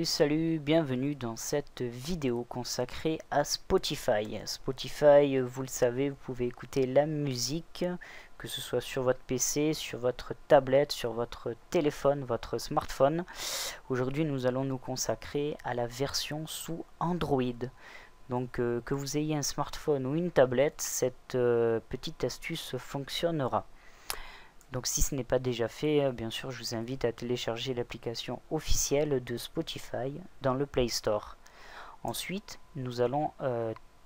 Salut, bienvenue dans cette vidéo consacrée à Spotify. Spotify, vous le savez, vous pouvez écouter la musique, que ce soit sur votre PC, sur votre tablette, sur votre téléphone, votre smartphone. Aujourd'hui, nous allons nous consacrer à la version sous Android. Donc, que vous ayez un smartphone ou une tablette, cette petite astuce fonctionnera. Donc si ce n'est pas déjà fait, bien sûr, je vous invite à télécharger l'application officielle de Spotify dans le Play Store. Ensuite, nous allons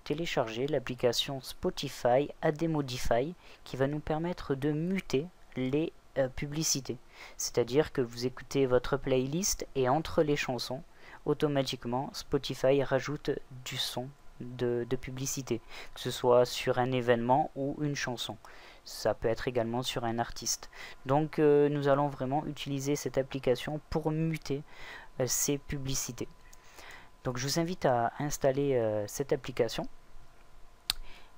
télécharger l'application Spotify AD Modify qui va nous permettre de muter les publicités. C'est-à-dire que vous écoutez votre playlist et entre les chansons, automatiquement, Spotify rajoute du son de publicité, que ce soit sur un événement ou une chanson. Ça peut être également sur un artiste. Donc nous allons vraiment utiliser cette application pour muter ces publicités. Donc je vous invite à installer cette application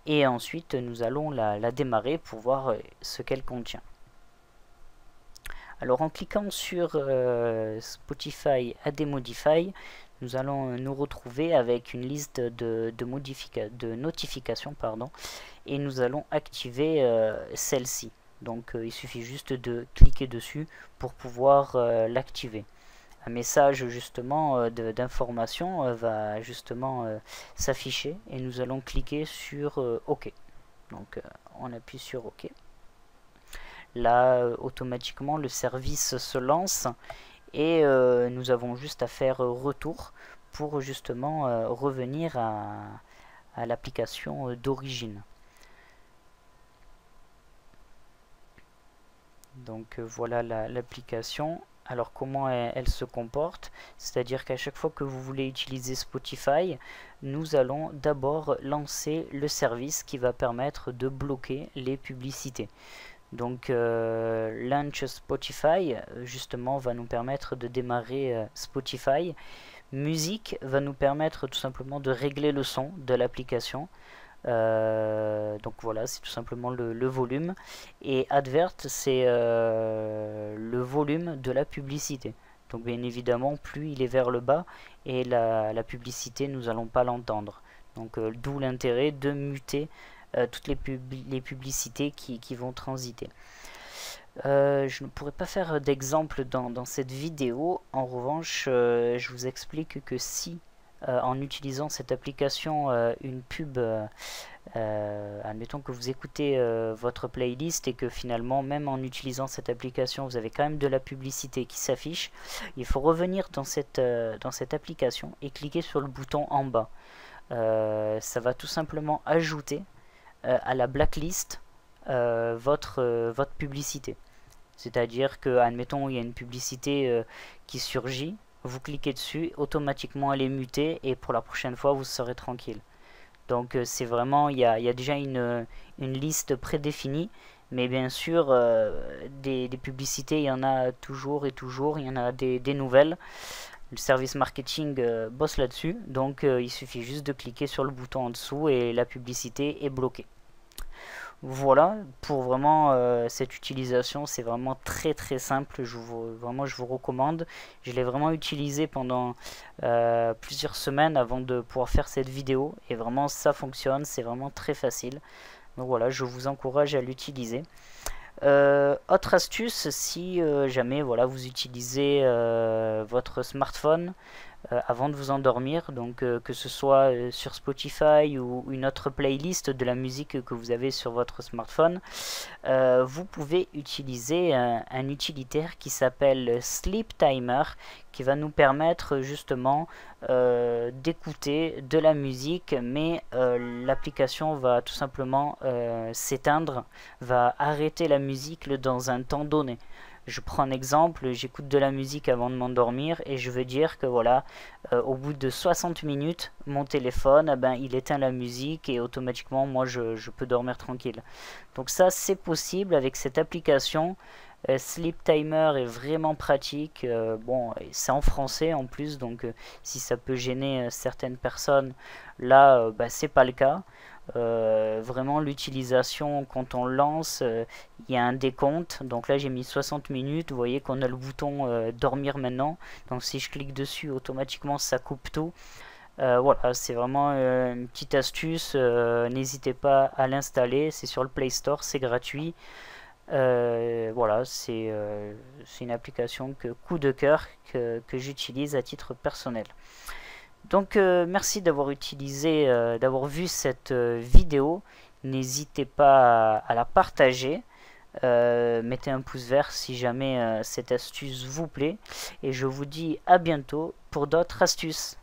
et ensuite nous allons la démarrer pour voir ce qu'elle contient. Alors en cliquant sur Spotify AD Modify, nous allons nous retrouver avec une liste de notifications, et nous allons activer celle-ci. Donc il suffit juste de cliquer dessus pour pouvoir l'activer. Un message justement d'information va justement s'afficher et nous allons cliquer sur OK. Donc on appuie sur OK. Là automatiquement le service se lance et nous avons juste à faire retour pour justement revenir à l'application d'origine. Donc voilà l'application. Alors comment elle se comporte? C'est-à-dire qu'à chaque fois que vous voulez utiliser Spotify, nous allons d'abord lancer le service qui va permettre de bloquer les publicités. Donc Launch Spotify justement va nous permettre de démarrer Spotify. Musique va nous permettre tout simplement de régler le son de l'application. Donc voilà, c'est tout simplement le volume. Et Advert, c'est le volume de la publicité. Donc bien évidemment, plus il est vers le bas et la publicité, nous n'allons pas l'entendre. Donc d'où l'intérêt de muter toutes les publicités qui vont transiter. Je ne pourrais pas faire d'exemple dans cette vidéo. En revanche, je vous explique que si en utilisant cette application une pub, admettons que vous écoutez votre playlist et que finalement même en utilisant cette application vous avez quand même de la publicité qui s'affiche, il faut revenir dans cette application et cliquer sur le bouton en bas. Ça va tout simplement ajouter à la blacklist votre publicité. C'est-à-dire que, admettons, il y a une publicité qui surgit, vous cliquez dessus, automatiquement elle est mutée et pour la prochaine fois vous serez tranquille. Donc c'est vraiment, il y a déjà une liste prédéfinie, mais bien sûr des publicités il y en a toujours et toujours, il y en a des nouvelles. Le service marketing bosse là-dessus, donc il suffit juste de cliquer sur le bouton en dessous et la publicité est bloquée. Voilà, pour vraiment cette utilisation, c'est vraiment très simple, je vous recommande. Je l'ai vraiment utilisé pendant plusieurs semaines avant de pouvoir faire cette vidéo, et vraiment ça fonctionne, c'est vraiment très facile. Donc voilà, je vous encourage à l'utiliser. Autre astuce, si jamais voilà, vous utilisez votre smartphone avant de vous endormir, donc que ce soit sur Spotify ou une autre playlist de la musique que vous avez sur votre smartphone, vous pouvez utiliser un utilitaire qui s'appelle Sleep Timer, qui va nous permettre justement d'écouter de la musique, mais l'application va tout simplement s'éteindre, va arrêter la musique dans un temps donné. Je prends un exemple, j'écoute de la musique avant de m'endormir et je veux dire que voilà, au bout de 60 minutes, mon téléphone, il éteint la musique et automatiquement moi je peux dormir tranquille. Donc ça c'est possible avec cette application. Sleep Timer est vraiment pratique. Bon, c'est en français en plus, donc si ça peut gêner certaines personnes, là c'est pas le cas. Vraiment l'utilisation quand on lance, il y a un décompte. Donc là j'ai mis 60 minutes. Vous voyez qu'on a le bouton dormir maintenant. Donc si je clique dessus, automatiquement ça coupe tout. Voilà, c'est vraiment une petite astuce. N'hésitez pas à l'installer. C'est sur le Play Store, c'est gratuit. Voilà, c'est une application coup de cœur que j'utilise à titre personnel. Donc merci d'avoir d'avoir vu cette vidéo. N'hésitez pas à la partager. Mettez un pouce vert si jamais cette astuce vous plaît. Et je vous dis à bientôt pour d'autres astuces.